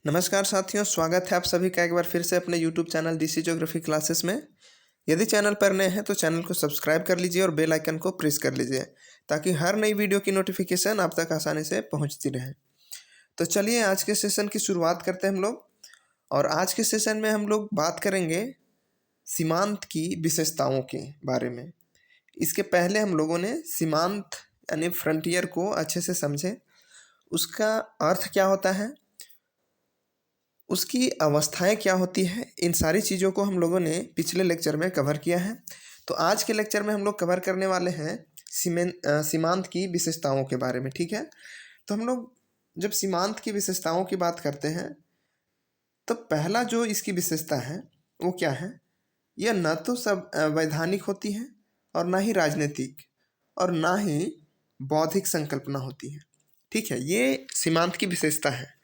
नमस्कार साथियों, स्वागत है आप सभी का एक बार फिर से अपने YouTube channel DC geography classes में। यदि चैनल पर नए हैं तो चैनल को सब्सक्राइब कर लीजिए और बेल आइकन को प्रेस कर लीजिए ताकि हर नई वीडियो की नोटिफिकेशन आप तक आसानी से पहुंचती रहे। तो चलिए आज के सेशन की शुरुआत करते हैं हम लोग। और आज के सेशन में हम लोग बात करेंगे सीमांत की विशेषताओं के बारे में। इसके पहले हम लोगों ने सीमांत यानी फ्रंटियर को अच्छे से समझे, उसका अर्थ क्या होता है, उसकी अवस्थाएं क्या होती है, इन सारी चीज़ों को हम लोगों ने पिछले लेक्चर में कवर किया है। तो आज के लेक्चर में हम लोग कवर करने वाले हैं सीमांत की विशेषताओं के बारे में। ठीक है, तो हम लोग जब सीमांत की विशेषताओं की बात करते हैं तो पहला जो इसकी विशेषता है वो क्या है, यह न तो सब वैधानिक होती है और ना ही राजनीतिक और ना ही बौद्धिक संकल्पना होती है। ठीक है, ये सीमांत की विशेषता है।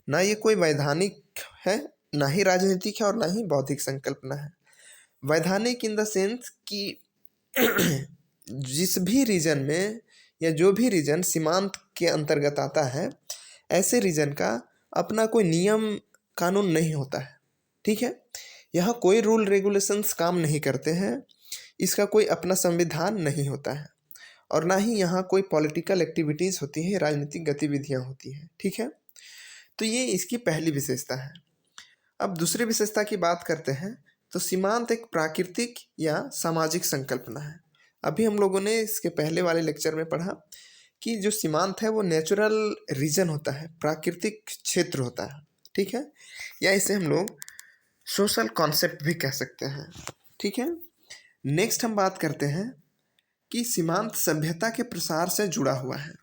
ना ये कोई वैधानिक है, ना ही राजनीतिक है और ना ही बौद्धिक संकल्पना है। वैधानिक इन द सेंस कि जिस भी रीजन में या जो भी रीजन सीमांत के अंतर्गत आता है, ऐसे रीजन का अपना कोई नियम कानून नहीं होता है। ठीक है, यहाँ कोई रूल रेगुलेशंस काम नहीं करते हैं, इसका कोई अपना संविधान नहीं होता है और ना ही यहाँ कोई पॉलिटिकल एक्टिविटीज़ होती है, राजनीतिक गतिविधियाँ होती हैं। ठीक है, तो ये इसकी पहली विशेषता है। अब दूसरी विशेषता की बात करते हैं तो सीमांत एक प्राकृतिक या सामाजिक संकल्पना है। अभी हम लोगों ने इसके पहले वाले लेक्चर में पढ़ा कि जो सीमांत है वो नेचुरल रीजन होता है, प्राकृतिक क्षेत्र होता है। ठीक है, या इसे हम लोग सोशल कॉन्सेप्ट भी कह सकते हैं। ठीक है, नेक्स्ट हम बात करते हैं कि सीमांत सभ्यता के प्रसार से जुड़ा हुआ है।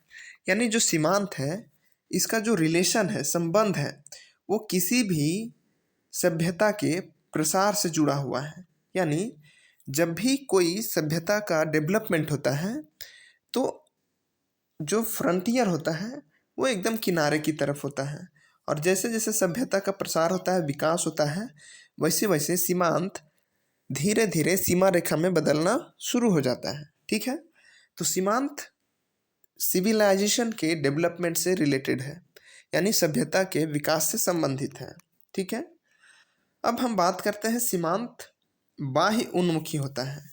यानी जो सीमांत है इसका जो रिलेशन है, संबंध है, वो किसी भी सभ्यता के प्रसार से जुड़ा हुआ है। यानी जब भी कोई सभ्यता का डेवलपमेंट होता है तो जो फ्रंटियर होता है वो एकदम किनारे की तरफ होता है, और जैसे जैसे सभ्यता का प्रसार होता है, विकास होता है, वैसे वैसे सीमांत धीरे धीरे सीमा रेखा में बदलना शुरू हो जाता है। ठीक है, तो सीमांत सिविलाइजेशन के डेवलपमेंट से रिलेटेड है, यानी सभ्यता के विकास से संबंधित है। ठीक है, अब हम बात करते हैं सीमांत बाह्य उन्मुखी होता है।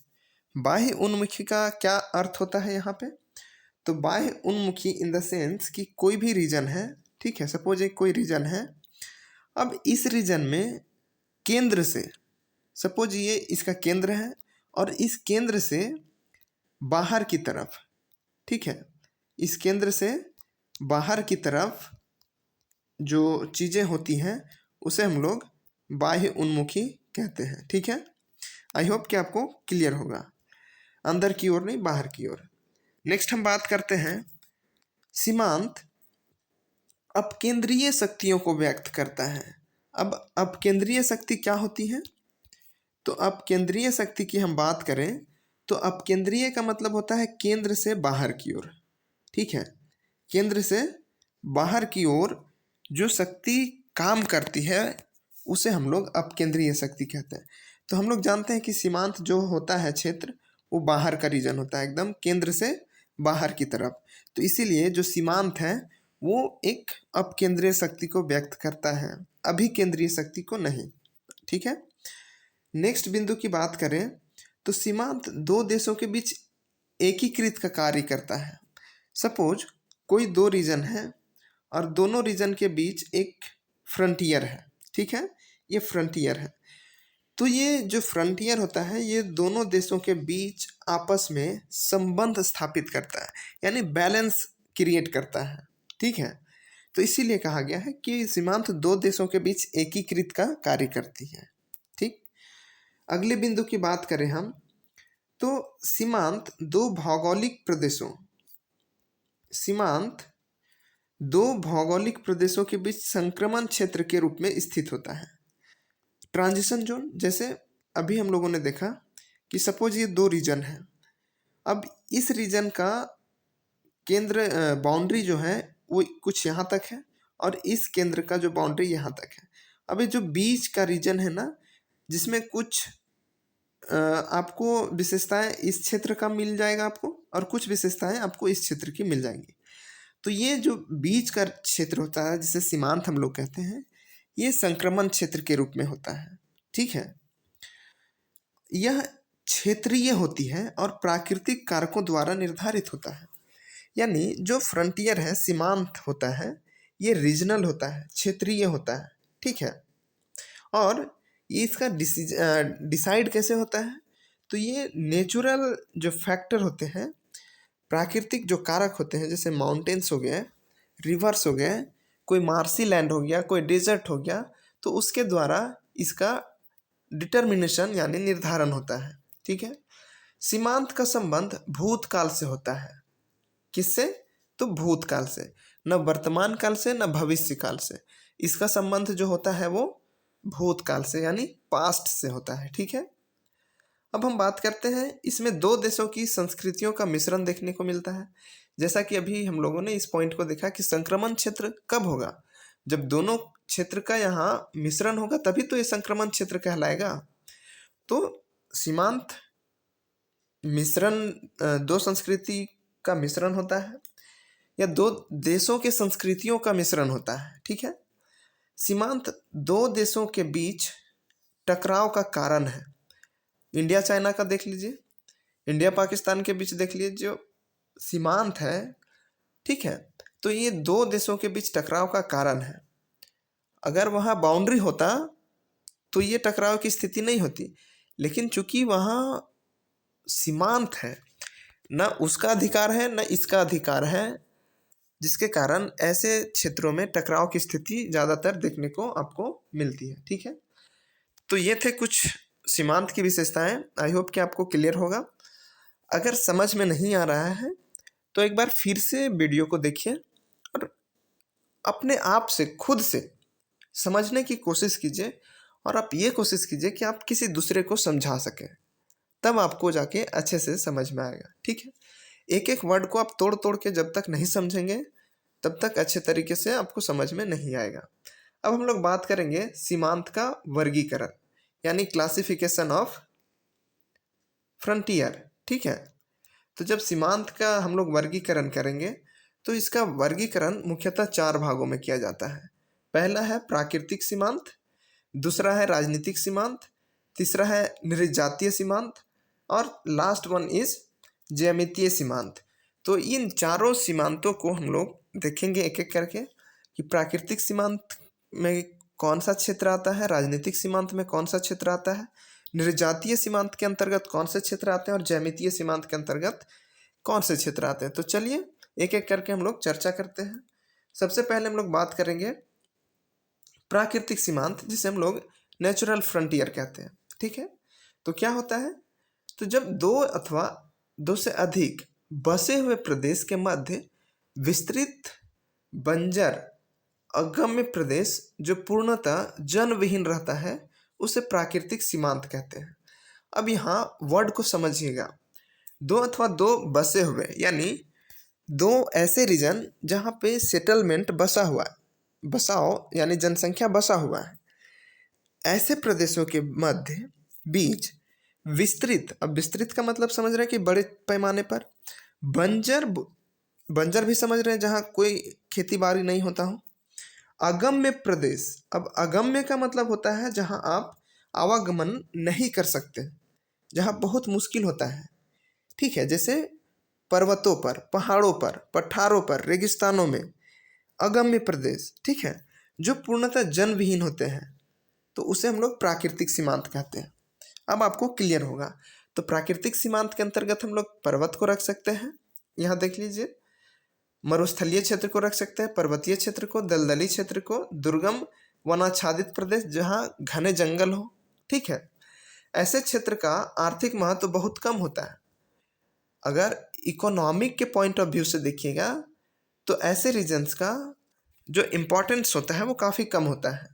बाह्य उन्मुखी का क्या अर्थ होता है यहाँ पे, तो बाह्य उन्मुखी इन द सेंस कि कोई भी रीजन है, ठीक है, सपोज एक कोई रीजन है, अब इस रीजन में केंद्र से, सपोज ये इसका केंद्र है और इस केंद्र से बाहर की तरफ, ठीक है, इस केंद्र से बाहर की तरफ जो चीज़ें होती हैं उसे हम लोग बाह्य उन्मुखी कहते हैं। ठीक है, आई होप कि आपको क्लियर होगा, अंदर की ओर नहीं, बाहर की ओर। नेक्स्ट हम बात करते हैं सीमांत अपकेंद्रीय शक्तियों को व्यक्त करता है। अब अपकेंद्रीय शक्ति क्या होती है, तो अपकेंद्रीय शक्ति की हम बात करें तो अपकेंद्रीय का मतलब होता है केंद्र से बाहर की ओर। ठीक है, केंद्र से बाहर की ओर जो शक्ति काम करती है उसे हम लोग अपकेंद्रीय शक्ति कहते हैं। तो हम लोग जानते हैं कि सीमांत जो होता है क्षेत्र वो बाहर का रीजन होता है, एकदम केंद्र से बाहर की तरफ। तो इसीलिए जो सीमांत है वो एक अपकेंद्रीय शक्ति को व्यक्त करता है, अभिकेंद्रीय शक्ति को नहीं। ठीक है, नेक्स्ट बिंदु की बात करें तो सीमांत दो देशों के बीच एकीकृत का कार्य करता है। सपोज कोई दो रीजन है और दोनों रीजन के बीच एक फ्रंटियर है। ठीक है, ये फ्रंटियर है, तो ये जो फ्रंटियर होता है ये दोनों देशों के बीच आपस में संबंध स्थापित करता है, यानी बैलेंस क्रिएट करता है। ठीक है, तो इसीलिए कहा गया है कि सीमांत दो देशों के बीच एकीकृत का कार्य करती है। ठीक, अगले बिंदु की बात करें हम तो सीमांत दो भौगोलिक प्रदेशों, सीमांत दो भौगोलिक प्रदेशों के बीच संक्रमण क्षेत्र के रूप में स्थित होता है। ट्रांजिशन जोन, जैसे अभी हम लोगों ने देखा कि सपोज ये दो रीजन है, अब इस रीजन का केंद्र बाउंड्री जो है वो कुछ यहाँ तक है और इस केंद्र का जो बाउंड्री यहाँ तक है। अब ये जो बीच का रीजन है ना, जिसमें कुछ आपको विशेषताएं इस क्षेत्र का मिल जाएगा आपको और कुछ विशेषताएं आपको इस क्षेत्र की मिल जाएंगी। तो ये जो बीच का क्षेत्र होता है जिसे सीमांत हम लोग कहते हैं, ये संक्रमण क्षेत्र के रूप में होता है। ठीक है, यह क्षेत्रीय होती है और प्राकृतिक कारकों द्वारा निर्धारित होता है। यानी जो फ्रंटियर है, सीमांत होता है, ये रीजनल होता है, क्षेत्रीय होता है। ठीक है, और ये इसका डिसाइड कैसे होता है? तो ये नेचुरल जो फैक्टर होते हैं, प्राकृतिक जो कारक होते हैं, जैसे माउंटेन्स हो गए, रिवर्स हो गए, कोई मार्सी लैंड हो गया, कोई डेजर्ट हो गया, तो उसके द्वारा इसका डिटर्मिनेशन यानी निर्धारण होता है। ठीक है, सीमांत का संबंध भूतकाल से होता है। किससे? तो भूतकाल से, न वर्तमान काल से न भविष्य काल से। इसका संबंध जो होता है वो भूतकाल से यानी पास्ट से होता है। ठीक है, अब हम बात करते हैं, इसमें दो देशों की संस्कृतियों का मिश्रण देखने को मिलता है। जैसा कि अभी हम लोगों ने इस पॉइंट को देखा कि संक्रमण क्षेत्र कब होगा? जब दोनों क्षेत्र का यहाँ मिश्रण होगा तभी तो ये संक्रमण क्षेत्र कहलाएगा। तो सीमांत मिश्रण दो संस्कृति का मिश्रण होता है या दो देशों के संस्कृतियों का मिश्रण होता है। ठीक है, सीमांत दो देशों के बीच टकराव का कारण है। इंडिया चाइना का देख लीजिए, इंडिया पाकिस्तान के बीच देख लीजिए, जो सीमांत है, ठीक है, तो ये दो देशों के बीच टकराव का कारण है। अगर वहाँ बाउंड्री होता तो ये टकराव की स्थिति नहीं होती, लेकिन चूंकि वहाँ सीमांत है, न उसका अधिकार है न इसका अधिकार है, जिसके कारण ऐसे क्षेत्रों में टकराव की स्थिति ज़्यादातर देखने को आपको मिलती है। ठीक है, तो ये थे कुछ सीमांत की विशेषताएं। आई होप कि आपको क्लियर होगा। अगर समझ में नहीं आ रहा है तो एक बार फिर से वीडियो को देखिए और अपने आप से खुद से समझने की कोशिश कीजिए, और आप ये कोशिश कीजिए कि आप किसी दूसरे को समझा सकें, तब आपको जाके अच्छे से समझ में आएगा। ठीक है, एक एक वर्ड को आप तोड़ तोड़ के जब तक नहीं समझेंगे तब तक अच्छे तरीके से आपको समझ में नहीं आएगा। अब हम लोग बात करेंगे सीमांत का वर्गीकरण यानी क्लासिफिकेशन ऑफ फ्रंटियर। ठीक है, तो जब सीमांत का हम लोग वर्गीकरण करेंगे तो इसका वर्गीकरण मुख्यतः चार भागों में किया जाता है। पहला है प्राकृतिक सीमांत, दूसरा है राजनीतिक सीमांत, तीसरा है नृजातीय सीमांत, और लास्ट वन इज ज्यामितीय सीमांत। तो इन चारों सीमांतों को हम लोग देखेंगे एक एक करके कि प्राकृतिक सीमांत में कौन सा क्षेत्र आता है, राजनीतिक सीमांत में कौन सा क्षेत्र आता है, नृजातीय सीमांत के अंतर्गत कौन से क्षेत्र आते हैं, और ज्यामितीय सीमांत के अंतर्गत कौन से क्षेत्र आते हैं। तो चलिए एक एक करके हम लोग चर्चा करते हैं। सबसे पहले हम लोग बात करेंगे प्राकृतिक सीमांत, जिसे हम लोग नेचुरल फ्रंटियर कहते हैं। ठीक है, तो क्या होता है? तो जब दो अथवा दो से अधिक बसे हुए प्रदेश के मध्य विस्तृत बंजर अगम्य प्रदेश जो पूर्णतः जनविहीन रहता है उसे प्राकृतिक सीमांत कहते हैं। अब यहाँ वर्ड को समझिएगा, दो अथवा दो बसे हुए यानी दो ऐसे रीजन जहाँ पे सेटलमेंट बसा हुआ है, बसाव यानी जनसंख्या बसा हुआ है, ऐसे प्रदेशों के मध्य बीच विस्तृत, अब विस्तृत का मतलब समझ रहे हैं कि बड़े पैमाने पर, बंजर, बंजर भी समझ रहे हैं जहाँ कोई खेती बाड़ी नहीं होता हो, अगम्य प्रदेश, अब अगम्य का मतलब होता है जहाँ आप आवागमन नहीं कर सकते, जहाँ बहुत मुश्किल होता है। ठीक है, जैसे पर्वतों पर, पहाड़ों पर, पठारों पर, रेगिस्तानों में अगम्य प्रदेश। ठीक है, जो पूर्णतः जनविहीन होते हैं तो उसे हम लोग प्राकृतिक सीमांत कहते हैं। अब आपको क्लियर होगा। तो प्राकृतिक सीमांत के अंतर्गत हम लोग पर्वत को रख सकते हैं, यहाँ देख लीजिए, मरुस्थलीय क्षेत्र को रख सकते हैं, पर्वतीय क्षेत्र को, दलदली क्षेत्र को, दुर्गम वनाच्छादित प्रदेश जहाँ घने जंगल हो। ठीक है, ऐसे क्षेत्र का आर्थिक महत्व बहुत कम होता है। अगर इकोनॉमिक के पॉइंट ऑफ व्यू से देखिएगा तो ऐसे रीजन्स का जो इम्पोर्टेंस होता है वो काफ़ी कम होता है।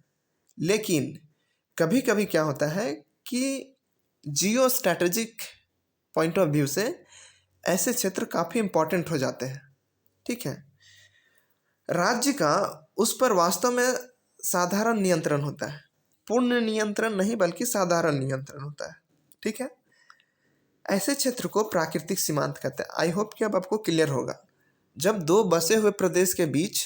लेकिन कभी कभी क्या होता है कि जियो स्ट्रैटेजिक पॉइंट ऑफ व्यू से ऐसे क्षेत्र काफ़ी इम्पोर्टेंट हो जाते हैं। ठीक है, राज्य का उस पर वास्तव में साधारण नियंत्रण होता है, पूर्ण नियंत्रण नहीं बल्कि साधारण नियंत्रण होता है। ठीक है, ऐसे क्षेत्र को प्राकृतिक सीमांत कहते हैं। आई होप कि अब आपको क्लियर होगा। जब दो बसे हुए प्रदेश के बीच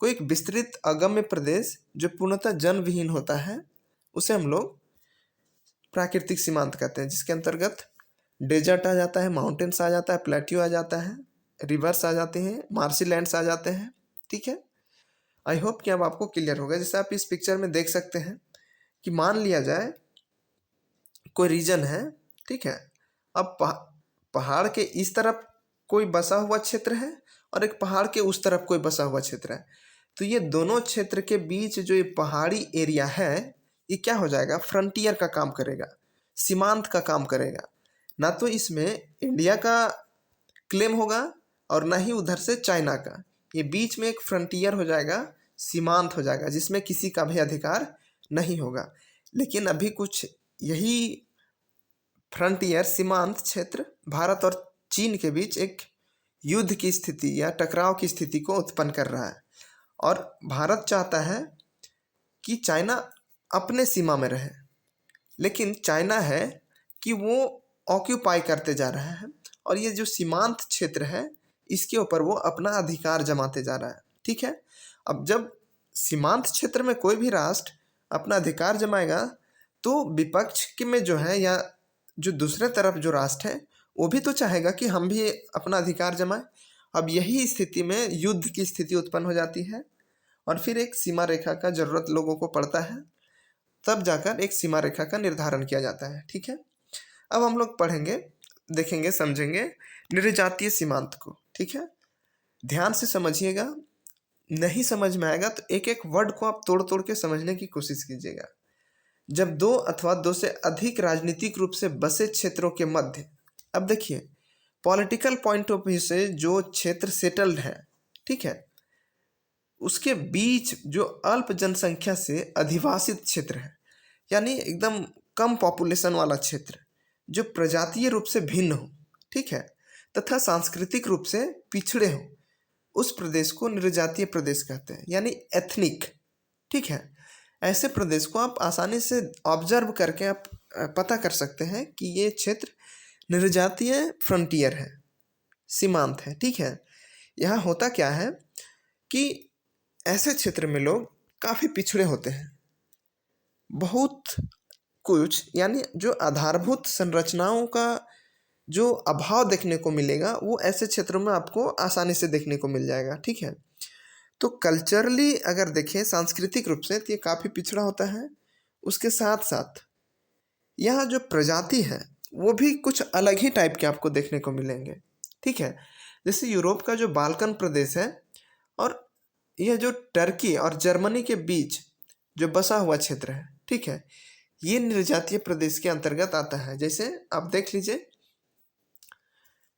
कोई एक विस्तृत अगम्य प्रदेश जो पूर्णतः जन विहीन होता है उसे हम लोग प्राकृतिक सीमांत कहते हैं, जिसके अंतर्गत डेजर्ट आ जाता है, माउंटेन्स आ जाता है, प्लेट्यू आ जाता है, रिवर्स आ जाते हैं, मार्शी लैंड्स आ जाते हैं। ठीक है, आई होप कि अब आपको क्लियर होगा। जैसे आप इस पिक्चर में देख सकते हैं कि मान लिया जाए कोई रीजन है, ठीक है। अब पहाड़ के इस तरफ कोई बसा हुआ क्षेत्र है और एक पहाड़ के उस तरफ कोई बसा हुआ क्षेत्र है। तो ये दोनों क्षेत्र के बीच जो ये पहाड़ी एरिया है ये क्या हो जाएगा, फ्रंटियर का काम करेगा, सीमांत का काम करेगा। ना तो इसमें इंडिया का क्लेम होगा और ना ही उधर से चाइना का। ये बीच में एक फ्रंटियर हो जाएगा, सीमांत हो जाएगा, जिसमें किसी का भी अधिकार नहीं होगा। लेकिन अभी कुछ यही फ्रंटियर सीमांत क्षेत्र भारत और चीन के बीच एक युद्ध की स्थिति या टकराव की स्थिति को उत्पन्न कर रहा है। और भारत चाहता है कि चाइना अपने सीमा में रहे, लेकिन चाइना है कि वो ऑक्यूपाई करते जा रहा है और ये जो सीमांत क्षेत्र है इसके ऊपर वो अपना अधिकार जमाते जा रहा है। ठीक है, अब जब सीमांत क्षेत्र में कोई भी राष्ट्र अपना अधिकार जमाएगा तो विपक्ष के में जो है या जो दूसरे तरफ जो राष्ट्र है वो भी तो चाहेगा कि हम भी अपना अधिकार जमाएं। अब यही स्थिति में युद्ध की स्थिति उत्पन्न हो जाती है और फिर एक सीमा रेखा का जरूरत लोगों को पड़ता है, तब जाकर एक सीमा रेखा का निर्धारण किया जाता है। ठीक है, अब हम लोग पढ़ेंगे, देखेंगे, समझेंगे निर्जातीय सीमांत को। ठीक है, ध्यान से समझिएगा, नहीं समझ में आएगा तो एक एक वर्ड को आप तोड़ तोड़ के समझने की कोशिश कीजिएगा। जब दो अथवा दो से अधिक राजनीतिक रूप से बसे क्षेत्रों के मध्य, अब देखिए पॉलिटिकल पॉइंट ऑफ व्यू से जो क्षेत्र सेटल्ड है, ठीक है, उसके बीच जो अल्प जनसंख्या से अधिवासित क्षेत्र है, यानी एकदम कम पॉपुलेशन वाला क्षेत्र जो प्रजातीय रूप से भिन्न हो, ठीक है, तथा सांस्कृतिक रूप से पिछड़े हो, उस प्रदेश को निर्जातीय प्रदेश कहते हैं, यानी एथनिक। ठीक है, ऐसे प्रदेश को आप आसानी से ऑब्जर्व करके आप पता कर सकते हैं कि ये क्षेत्र निर्जातीय फ्रंटियर है, सीमांत है। ठीक है, यहाँ होता क्या है कि ऐसे क्षेत्र में लोग काफ़ी पिछड़े होते हैं, बहुत कुछ, यानी जो आधारभूत संरचनाओं का जो अभाव देखने को मिलेगा वो ऐसे क्षेत्रों में आपको आसानी से देखने को मिल जाएगा। ठीक है, तो कल्चरली अगर देखें, सांस्कृतिक रूप से तो ये काफ़ी पिछड़ा होता है। उसके साथ साथ यहाँ जो प्रजाति है वो भी कुछ अलग ही टाइप के आपको देखने को मिलेंगे। ठीक है, जैसे यूरोप का जो बाल्कन प्रदेश है और यह जो टर्की और जर्मनी के बीच जो बसा हुआ क्षेत्र है, ठीक है, ये निर्जातीय प्रदेश के अंतर्गत आता है। जैसे आप देख लीजिए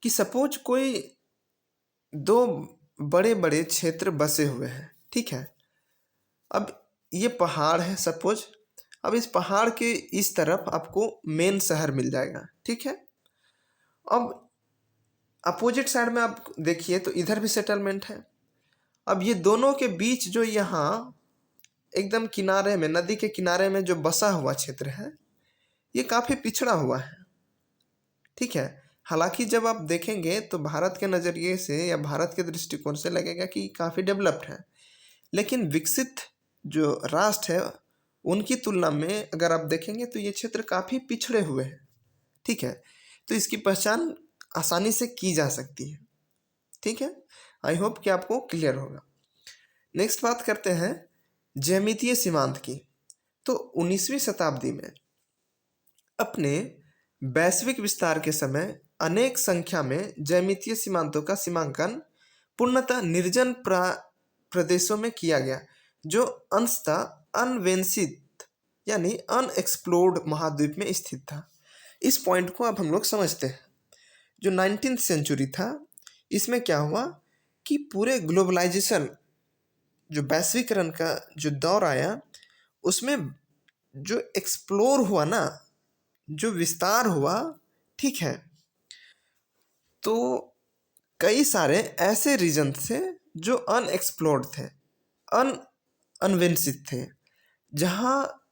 कि सपोज कोई दो बड़े बड़े क्षेत्र बसे हुए हैं, ठीक है, अब ये पहाड़ है सपोज, अब इस पहाड़ के इस तरफ आपको मेन शहर मिल जाएगा। ठीक है, अब अपोजिट साइड में आप देखिए तो इधर भी सेटलमेंट है। अब ये दोनों के बीच जो यहाँ एकदम किनारे में, नदी के किनारे में जो बसा हुआ क्षेत्र है ये काफ़ी पिछड़ा हुआ है। ठीक है, हालांकि जब आप देखेंगे तो भारत के नज़रिए से या भारत के दृष्टिकोण से लगेगा कि काफ़ी डेवलप्ड है, लेकिन विकसित जो राष्ट्र है उनकी तुलना में अगर आप देखेंगे तो ये क्षेत्र काफ़ी पिछड़े हुए हैं। ठीक है, तो इसकी पहचान आसानी से की जा सकती है। ठीक है, आई होप कि आपको क्लियर होगा। नेक्स्ट बात करते हैं ज्यामितीय सीमांत की। तो 19वीं शताब्दी में अपने वैश्विक विस्तार के समय अनेक संख्या में ज्यामितीय सीमांतों का सीमांकन पूर्णतः निर्जन प्रदेशों में किया गया, जो अंशतः अनवेंसित यानी अनएक्सप्लोर्ड महाद्वीप में स्थित था। इस पॉइंट को अब हम लोग समझते हैं। जो 19th सेंचुरी था, इसमें क्या हुआ कि पूरे ग्लोबलाइजेशन, जो वैश्वीकरण का जो दौर आया, उसमें जो एक्सप्लोर हुआ ना, जो विस्तार हुआ, ठीक है, तो कई सारे ऐसे रीजन थे जो अनएक्सप्लोर्ड थे, अनवेंसित थे, जहाँ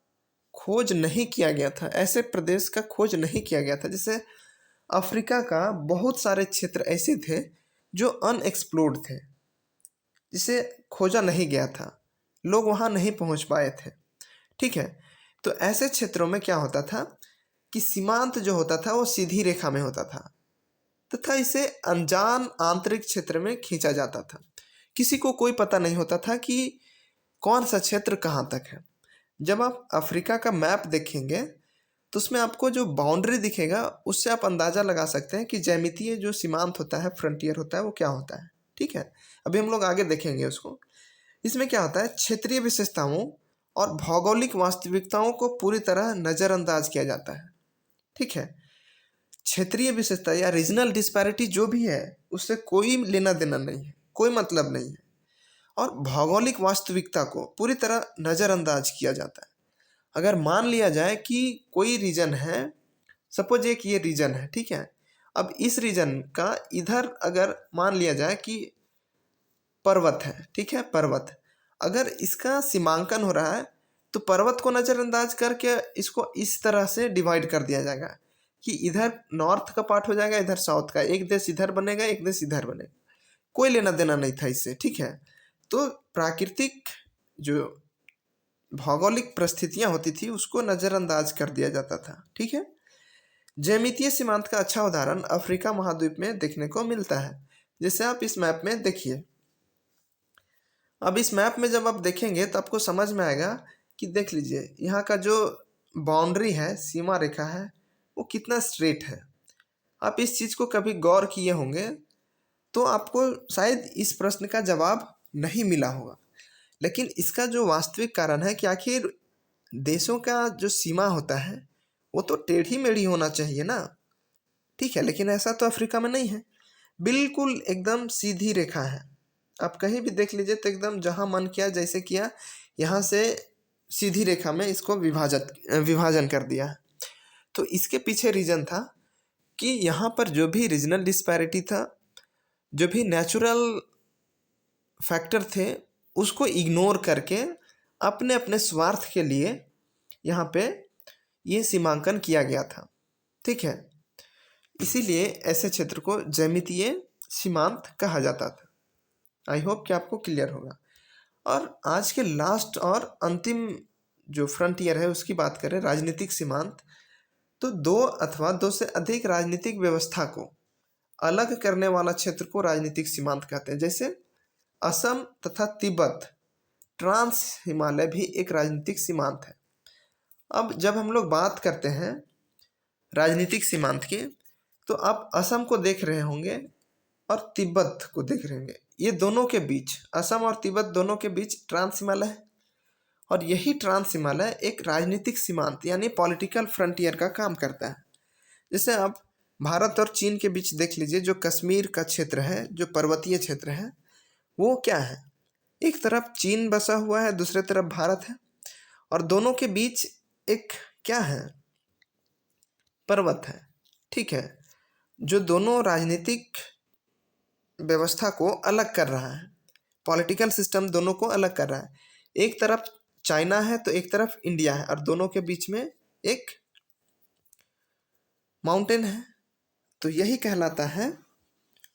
खोज नहीं किया गया था, ऐसे प्रदेश का खोज नहीं किया गया था। जैसे अफ्रीका का बहुत सारे क्षेत्र ऐसे थे जो अनएक्सप्लोर्ड थे, जिसे खोजा नहीं गया था, लोग वहाँ नहीं पहुँच पाए थे। ठीक है, तो ऐसे क्षेत्रों में क्या होता था कि सीमांत जो होता था वो सीधी रेखा में होता था तथा इसे अनजान आंतरिक क्षेत्र में खींचा जाता था। किसी को कोई पता नहीं होता था कि कौन सा क्षेत्र कहाँ तक है। जब आप अफ्रीका का मैप देखेंगे तो उसमें आपको जो बाउंड्री दिखेगा उससे आप अंदाज़ा लगा सकते हैं कि ज्यामितीय जो सीमांत होता है, फ्रंटियर होता है, वो क्या होता है। ठीक है, अभी हम लोग आगे देखेंगे उसको। इसमें क्या होता है, क्षेत्रीय विशेषताओं और भौगोलिक वास्तविकताओं को पूरी तरह नज़रअंदाज किया जाता है। ठीक है, क्षेत्रीय विशेषता या रीजनल डिस्पैरिटी जो भी है उससे कोई लेना देना नहीं है, कोई मतलब नहीं है। और भौगोलिक वास्तविकता को पूरी तरह नज़रअंदाज किया जाता है। अगर मान लिया जाए कि कोई रीजन है, सपोज एक ये रीजन है, ठीक है, अब इस रीजन का इधर अगर मान लिया जाए कि पर्वत है, ठीक है, पर्वत, अगर इसका सीमांकन हो रहा है तो पर्वत को नज़रअंदाज करके इसको इस तरह से डिवाइड कर दिया जाएगा कि इधर नॉर्थ का पार्ट हो जाएगा, इधर साउथ का, एक देश इधर बनेगा, एक देश इधर बनेगा, कोई लेना देना नहीं था इससे। ठीक है, तो प्राकृतिक जो भौगोलिक परिस्थितियां होती थी उसको नज़रअंदाज कर दिया जाता था। ठीक है, ज्यामितीय सीमांत का अच्छा उदाहरण अफ्रीका महाद्वीप में देखने को मिलता है, जैसे आप इस मैप में देखिए। अब इस मैप में जब आप देखेंगे तो आपको समझ में आएगा कि देख लीजिए यहाँ का जो बाउंड्री है, सीमा रेखा है, वो कितना स्ट्रेट है। आप इस चीज़ को कभी गौर किए होंगे तो आपको शायद इस प्रश्न का जवाब नहीं मिला होगा, लेकिन इसका जो वास्तविक कारण है कि आखिर देशों का जो सीमा होता है वो तो टेढ़ी मेढ़ी होना चाहिए ना। ठीक है, लेकिन ऐसा तो अफ्रीका में नहीं है, बिल्कुल एकदम सीधी रेखा है। आप कहीं भी देख लीजिए तो एकदम जहाँ मन किया जैसे किया, यहाँ से सीधी रेखा में इसको विभाजन कर दिया है। तो इसके पीछे रीज़न था कि यहाँ पर जो भी रीजनल डिस्पैरिटी था, जो भी नेचुरल फैक्टर थे, उसको इग्नोर करके अपने अपने स्वार्थ के लिए यहाँ पे ये सीमांकन किया गया था। ठीक है, इसीलिए ऐसे क्षेत्र को ज्यामितीय सीमांत कहा जाता था। आई होप कि आपको क्लियर होगा। और आज के लास्ट और अंतिम जो फ्रंटियर है उसकी बात करें, राजनीतिक सीमांत, तो दो अथवा दो से अधिक राजनीतिक व्यवस्था को अलग करने वाला क्षेत्र को राजनीतिक सीमांत कहते हैं। जैसे असम तथा तिब्बत, ट्रांस हिमालय भी एक राजनीतिक सीमांत है। अब जब हम लोग बात करते हैं राजनीतिक सीमांत की, तो आप असम को देख रहे होंगे और तिब्बत को देख रहे होंगे। ये दोनों के बीच, असम और तिब्बत दोनों के बीच ट्रांस हिमालय है, और यही ट्रांस हिमालय एक राजनीतिक सीमांत यानी पॉलिटिकल फ्रंटियर का काम करता है। जैसे आप भारत और चीन के बीच देख लीजिए, जो कश्मीर का क्षेत्र है, जो पर्वतीय क्षेत्र है, वो क्या है, एक तरफ चीन बसा हुआ है, दूसरे तरफ भारत है, और दोनों के बीच एक क्या है, पर्वत है। ठीक है, जो दोनों राजनीतिक व्यवस्था को अलग कर रहा है, पॉलिटिकल सिस्टम दोनों को अलग कर रहा है। एक तरफ चाइना है तो एक तरफ इंडिया है, और दोनों के बीच में एक माउंटेन है। तो यही कहलाता है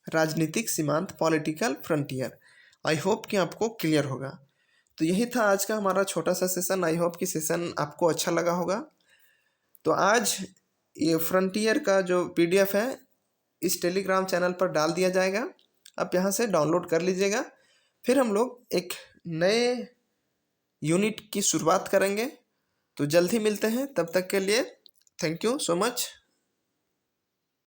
राजनीतिक सीमांत, पॉलिटिकल फ्रंटियर। आई होप कि आपको क्लियर होगा। तो यही था आज का हमारा छोटा सा सेशन। आई होप कि सेशन आपको अच्छा लगा होगा। तो आज ये फ्रंटियर का जो PDF है इस टेलीग्राम चैनल पर डाल दिया जाएगा, आप यहाँ से डाउनलोड कर लीजिएगा। फिर हम लोग एक नए यूनिट की शुरुआत करेंगे। तो जल्द ही मिलते हैं, तब तक के लिए थैंक यू सो मच।